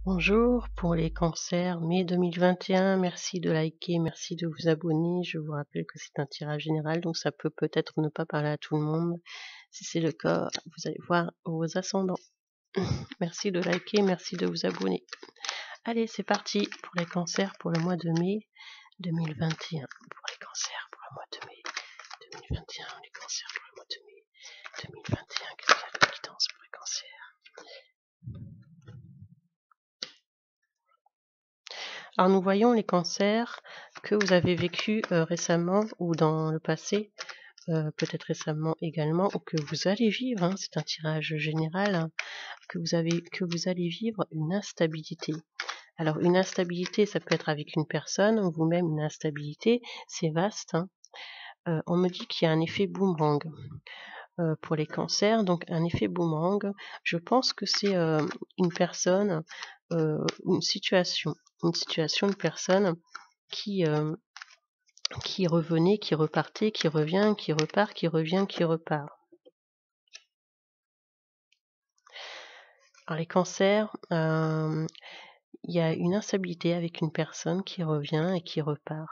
Bonjour pour les cancers mai 2021. Merci de liker, merci de vous abonner. Je vous rappelle que c'est un tirage général, donc ça peut peut-être ne pas parler à tout le monde. Si c'est le cas, vous allez voir vos ascendants. Merci de liker, merci de vous abonner. Allez, c'est parti pour les cancers pour le mois de mai 2021. Pour les cancers pour le mois de mai 2021. Les cancers pour le mois de mai 2021. Qu'est-ce qu'il y a de guidance pour les cancers? Alors nous voyons les cancers que vous avez vécu récemment ou dans le passé, peut-être récemment également, ou que vous allez vivre, hein, c'est un tirage général, hein, que vous allez vivre une instabilité. Alors une instabilité, ça peut être avec une personne, ou vous-même une instabilité, c'est vaste. Hein. On me dit qu'il y a un effet boomerang pour les cancers, donc un effet boomerang, je pense que c'est une personne, une situation de personne qui revenait, qui repartait, qui revient, qui repart, qui revient, qui repart. Alors les cancers, il y a une instabilité avec une personne qui revient et qui repart.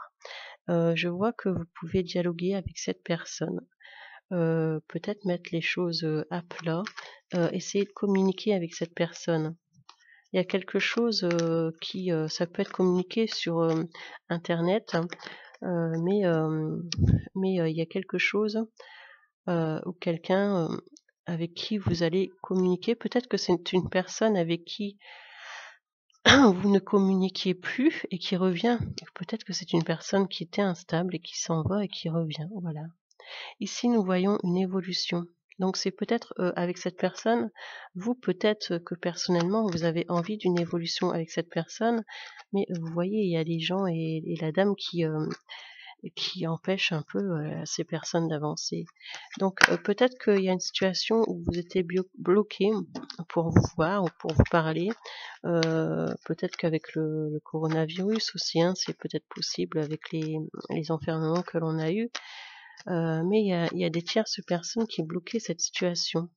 Je vois que vous pouvez dialoguer avec cette personne, peut-être mettre les choses à plat, essayer de communiquer avec cette personne. Il y a quelque chose qui, ça peut être communiqué sur internet, hein, mais il y a quelque chose ou quelqu'un avec qui vous allez communiquer. Peut-être que c'est une personne avec qui vous ne communiquiez plus et qui revient. Peut-être que c'est une personne qui était instable et qui s'en va et qui revient. Voilà. Ici, nous voyons une évolution. Donc c'est peut-être avec cette personne, vous peut-être que personnellement vous avez envie d'une évolution avec cette personne, mais vous voyez il y a des gens et la dame qui empêchent un peu ces personnes d'avancer. Donc peut-être qu'il y a une situation où vous étiez bloqué pour vous voir ou pour vous parler. Peut-être qu'avec le coronavirus aussi, hein, c'est peut-être possible avec les enfermements que l'on a eus. Mais il y a des tierces personnes qui bloquaient cette situation.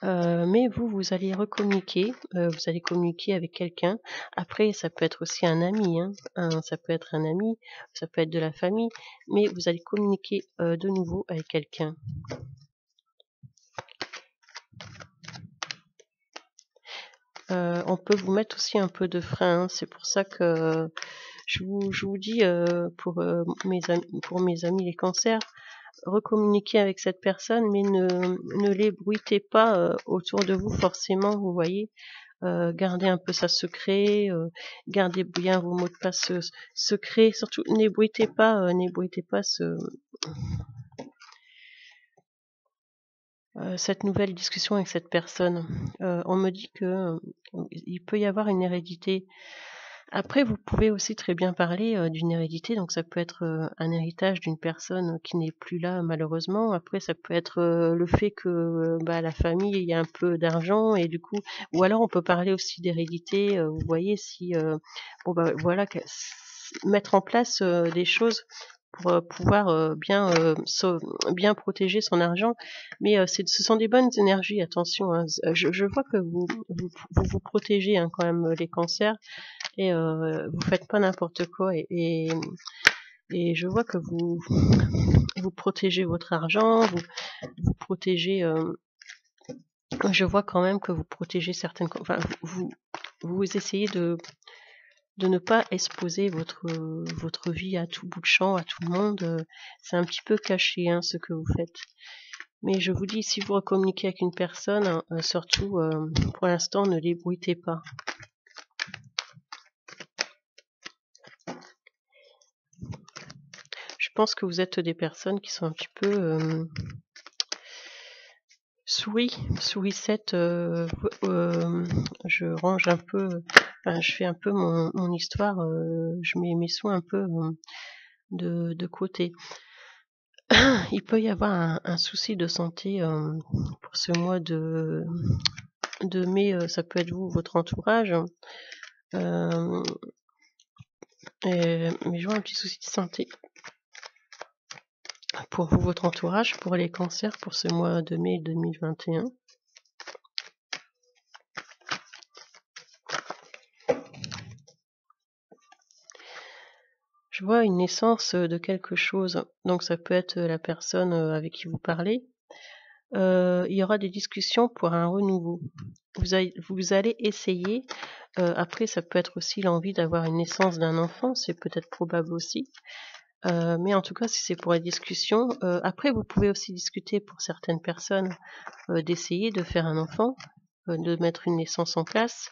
Mais vous allez recommuniquer, vous allez communiquer avec quelqu'un. Après, ça peut être aussi un ami, hein, ça peut être un ami, ça peut être de la famille, mais vous allez communiquer de nouveau avec quelqu'un. On peut vous mettre aussi un peu de frein, hein, c'est pour ça que je vous dis pour mes amis les cancers, recommuniquer avec cette personne, mais ne l'ébruitez pas autour de vous forcément, vous voyez. Gardez un peu ça secret, gardez bien vos mots de passe secrets, surtout n'ébruitez pas cette nouvelle discussion avec cette personne. On me dit que il peut y avoir une hérédité. Après, vous pouvez aussi très bien parler d'une hérédité, donc ça peut être un héritage d'une personne qui n'est plus là malheureusement. Après, ça peut être le fait que la famille il y a un peu d'argent et du coup, ou alors on peut parler aussi d'hérédité. Vous voyez si voilà, mettre en place des choses pour pouvoir bien protéger son argent. Mais ce sont des bonnes énergies, attention. Hein. Je vois que vous protégez hein, quand même les cancers et vous faites pas n'importe quoi et je vois que vous protégez votre argent, vous protégez. Je vois quand même que vous protégez certaines. Enfin, vous essayez de ne pas exposer votre vie à tout bout de champ, à tout le monde. C'est un petit peu caché hein, ce que vous faites. Mais je vous dis, si vous communiquez avec une personne, hein, surtout pour l'instant, ne l'ébruitez pas. Je pense que vous êtes des personnes qui sont un petit peu sourissettes. Je range un peu, je fais un peu mon histoire, je mets mes soins un peu de côté. Il peut y avoir un souci de santé pour ce mois de mai, ça peut être vous, votre entourage. Mais je vois un petit souci de santé pour vous, votre entourage, pour les cancers, pour ce mois de mai 2021. Je vois une naissance, de quelque chose, donc ça peut être, la personne, avec qui vous parlez. Il y aura des discussions pour un renouveau. Vous allez essayer, après ça peut être aussi l'envie d'avoir une naissance d'un enfant, c'est peut-être probable aussi. Mais en tout cas, si c'est pour la discussion, après vous pouvez aussi discuter pour certaines personnes, d'essayer de faire un enfant, de mettre une naissance en place.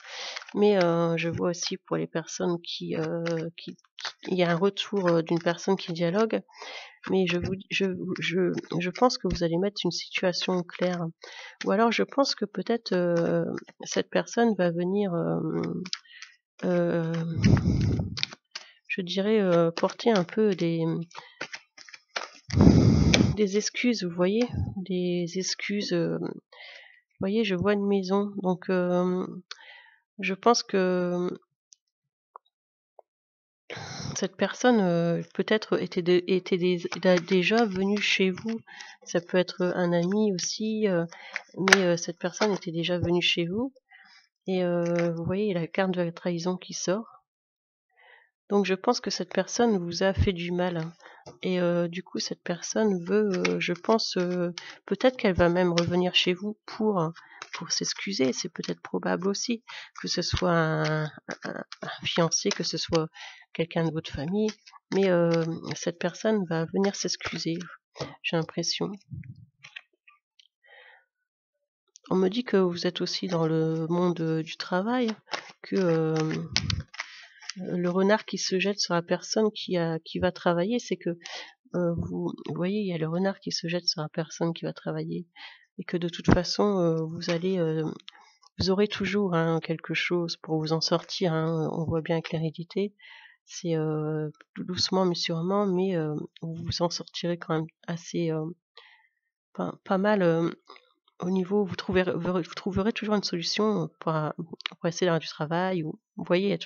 Mais je vois aussi pour les personnes qui il y a un retour, d'une personne qui dialogue, mais je pense que vous allez mettre une situation claire. Ou alors je pense que peut-être, cette personne va venir, je dirais, porter un peu des excuses, vous voyez? Des excuses, vous voyez, je vois une maison, donc je pense que cette personne, peut-être était déjà venue chez vous. Ça peut être un ami aussi, mais cette personne était déjà venue chez vous et vous voyez la carte de la trahison qui sort. Donc je pense que cette personne vous a fait du mal et du coup cette personne veut, je pense, peut-être qu'elle va même revenir chez vous pour s'excuser. C'est peut-être probable aussi, que ce soit un fiancé, que ce soit quelqu'un de votre famille, mais cette personne va venir s'excuser, j'ai l'impression. On me dit que vous êtes aussi dans le monde, du travail, que, le renard qui se jette sur la personne qui va travailler, c'est que, vous voyez, il y a le renard qui se jette sur la personne qui va travailler et que de toute façon, vous aurez toujours, hein, quelque chose pour vous en sortir, hein. On voit bien avec l'hérédité, c'est, doucement mais sûrement, mais vous vous en sortirez quand même assez, pas mal, au niveau vous trouverez toujours une solution, pour essayer d'avoir du travail ou vous voyez,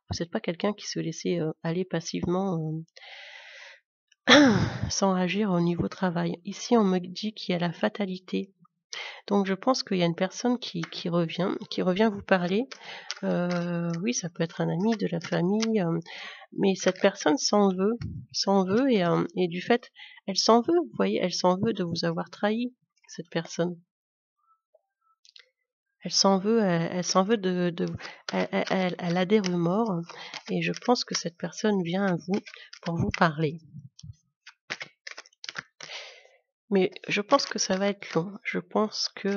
vous êtes pas quelqu'un qui se laissait, aller passivement, sans agir au niveau travail. Ici, on me dit qu'il y a la fatalité. Donc je pense qu'il y a une personne qui revient vous parler. Oui, ça peut être un ami, de la famille, mais cette personne s'en veut et du fait, elle s'en veut, vous voyez? Elle s'en veut de vous avoir trahi, cette personne. Elle s'en veut de elle a des remords et je pense que cette personne vient à vous pour vous parler. Mais je pense que ça va être long. Je pense que,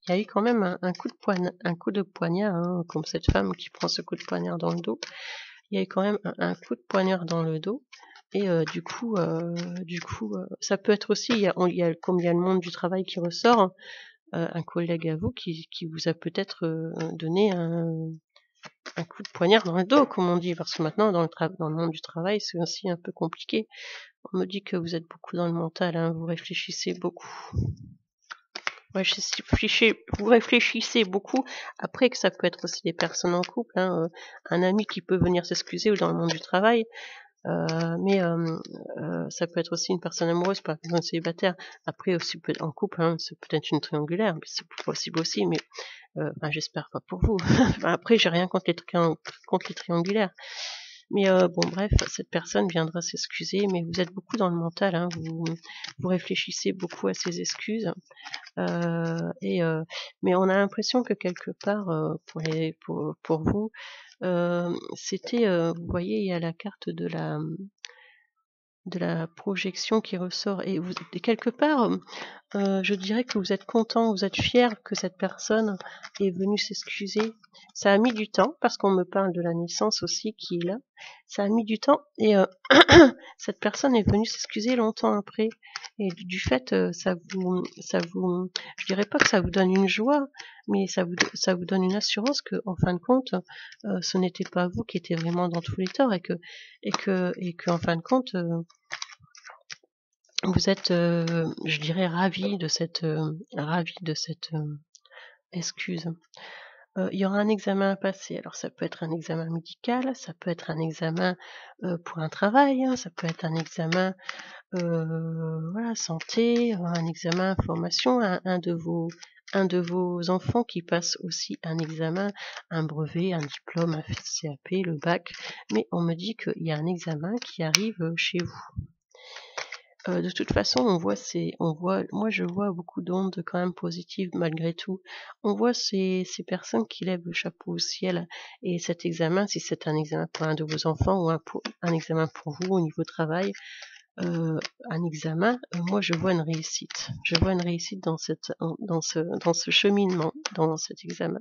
il y a eu quand même un coup de poignard, hein, comme cette femme qui prend ce coup de poignard dans le dos. Il y a eu quand même un coup de poignard dans le dos et ça peut être aussi comme il y a le monde du travail qui ressort, un collègue à vous qui vous a peut-être, donné un coup de poignard dans le dos, comme on dit, parce que maintenant dans le monde du travail, c'est aussi un peu compliqué. On me dit que vous êtes beaucoup dans le mental, hein, vous réfléchissez beaucoup. Vous réfléchissez beaucoup. Après que ça peut être aussi des personnes en couple, hein, un ami qui peut venir s'excuser ou dans le monde du travail, mais ça peut être aussi une personne amoureuse, par exemple célibataire. Après aussi en couple, hein, c'est peut-être une triangulaire, mais c'est possible aussi, mais enfin j'espère pas pour vous. Enfin, après j'ai rien contre les triangulaires. Mais bon bref, cette personne viendra s'excuser, mais vous êtes beaucoup dans le mental, hein, vous réfléchissez beaucoup à ces excuses. Et mais on a l'impression que quelque part, pour vous, c'était, vous voyez, il y a la carte de la projection qui ressort et quelque part, je dirais que vous êtes content, vous êtes fier que cette personne est venue s'excuser. Ça a mis du temps parce qu'on me parle de la naissance aussi qui est là. Ça a mis du temps et cette personne est venue s'excuser longtemps après et du fait, ça vous je dirais pas que ça vous donne une joie, mais ça vous donne une assurance qu'en fin de compte, ce n'était pas vous qui étiez vraiment dans tous les torts et que en fin de compte, vous êtes, je dirais ravi de cette, excuse. Il y aura un examen à passer. Alors ça peut être un examen médical, ça peut être un examen, pour un travail, hein, ça peut être un examen, voilà santé, un examen formation, un de un de vos enfants qui passe aussi un examen, un brevet, un diplôme, un CAP, le bac, mais on me dit qu'il y a un examen qui arrive chez vous. De toute façon, moi je vois beaucoup d'ondes quand même positives malgré tout. On voit ces personnes qui lèvent le chapeau au ciel, et cet examen, si c'est un examen pour un de vos enfants ou un examen pour vous au niveau travail, un examen, moi je vois une réussite. Je vois une réussite dans ce cheminement, dans cet examen.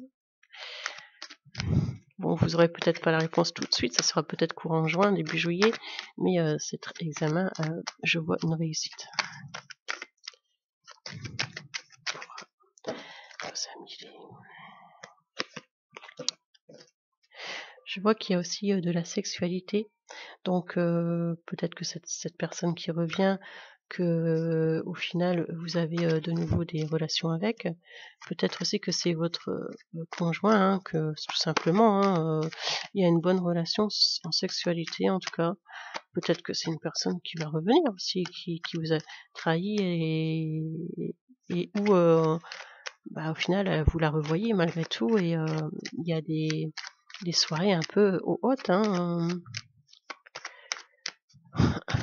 Bon, vous aurez peut-être pas la réponse tout de suite, ça sera peut-être courant juin, début juillet, mais cet examen, je vois une réussite. Je vois qu'il y a aussi de la sexualité, donc peut-être que cette personne qui revient, que au final vous avez de nouveau des relations avec. Peut-être aussi que c'est votre conjoint, hein, que tout simplement, hein, il y a une bonne relation en sexualité en tout cas. Peut-être que c'est une personne qui va revenir aussi, qui vous a trahi, et où au final vous la revoyez malgré tout, et il y a des soirées un peu hautes, hein,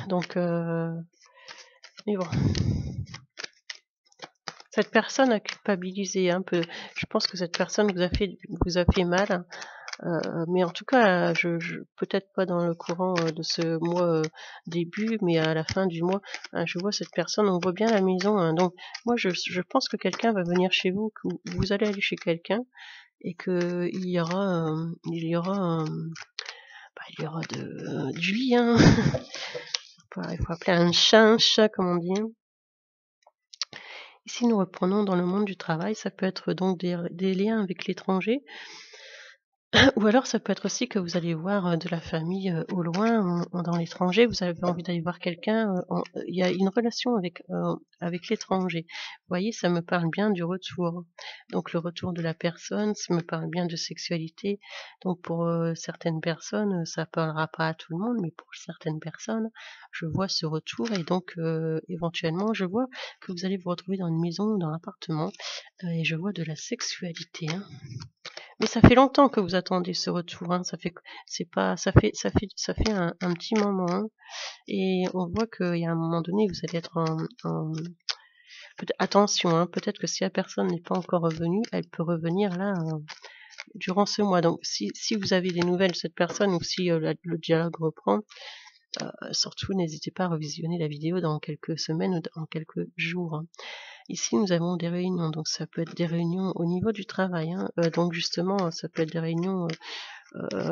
donc mais bon. Cette personne a culpabilisé un peu. Je pense que cette personne vous a fait mal, mais en tout cas, peut-être pas dans le courant de ce mois début, mais à la fin du mois, je vois cette personne, on voit bien la maison, hein, donc moi je pense que quelqu'un va venir chez vous, que vous allez aller chez quelqu'un, et que il y aura du lien. Il faut appeler un chat, comme on dit. Ici, nous reprenons dans le monde du travail, ça peut être donc des liens avec l'étranger, ou alors ça peut être aussi que vous allez voir de la famille au loin, dans l'étranger, vous avez envie d'aller voir quelqu'un, il y a une relation avec l'étranger. Vous voyez, ça me parle bien du retour. Donc le retour de la personne, ça me parle bien de sexualité. Donc pour certaines personnes, ça parlera pas à tout le monde, mais pour certaines personnes, je vois ce retour, et donc éventuellement, je vois que vous allez vous retrouver dans une maison, dans un appartement, et je vois de la sexualité, hein. Mais ça fait longtemps que vous attendez ce retour, hein. Ça fait un petit moment, hein. Et on voit qu'il y a un moment donné, vous allez être attention, hein, peut-être que si la personne n'est pas encore revenue, elle peut revenir là durant ce mois. Donc si vous avez des nouvelles de cette personne, ou si le dialogue reprend, surtout n'hésitez pas à revisionner la vidéo dans quelques semaines ou dans quelques jours, hein. Ici, nous avons des réunions, donc ça peut être des réunions au niveau du travail, hein. Donc justement, ça peut être des réunions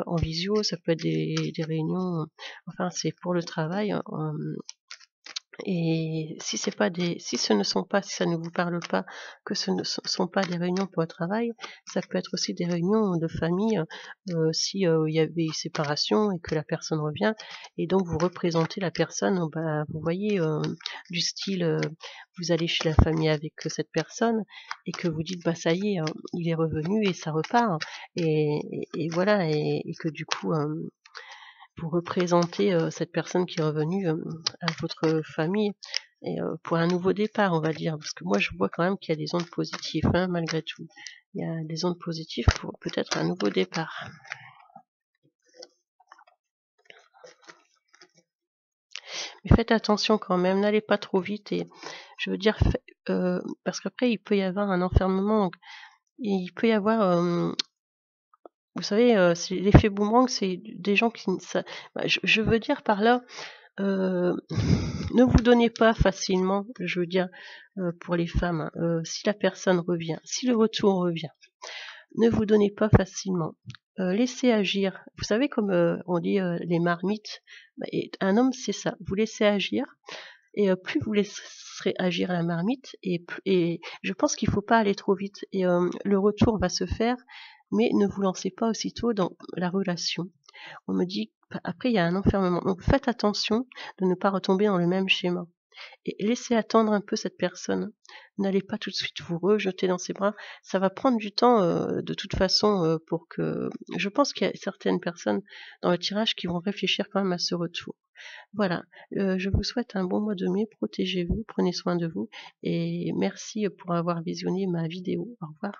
en visio, ça peut être des réunions, enfin c'est pour le travail, et si ça ne vous parle pas, que ce ne sont pas des réunions pour le travail, ça peut être aussi des réunions de famille, si il y avait séparation et que la personne revient, et donc vous représentez la personne, vous voyez, du style, vous allez chez la famille avec cette personne, et que vous dites ça y est, il est revenu et ça repart, et voilà, et que du coup vous représentez cette personne qui est revenue à votre famille, et pour un nouveau départ, on va dire, parce que moi je vois quand même qu'il y a des ondes positives, hein, malgré tout. Il y a des ondes positives pour peut-être un nouveau départ. Mais faites attention quand même, n'allez pas trop vite, et je veux dire, parce qu'après il peut y avoir un enfermement, donc il peut y avoir, vous savez, c'est l'effet boomerang, c'est des gens qui je veux dire par là, ne vous donnez pas facilement, je veux dire, pour les femmes, si la personne revient, si le retour revient, ne vous donnez pas facilement. Laissez agir. Vous savez, comme on dit les marmites, et un homme c'est ça, vous laissez agir, et plus vous laisserez agir la marmite, et je pense qu'il ne faut pas aller trop vite, et le retour va se faire, mais ne vous lancez pas aussitôt dans la relation. On me dit, après il y a un enfermement, donc faites attention de ne pas retomber dans le même schéma, et laissez attendre un peu cette personne. N'allez pas tout de suite vous rejeter dans ses bras, ça va prendre du temps de toute façon, pour que, je pense qu'il y a certaines personnes dans le tirage qui vont réfléchir quand même à ce retour. Voilà, je vous souhaite un bon mois de mai, protégez-vous, prenez soin de vous et merci pour avoir visionné ma vidéo. Au revoir.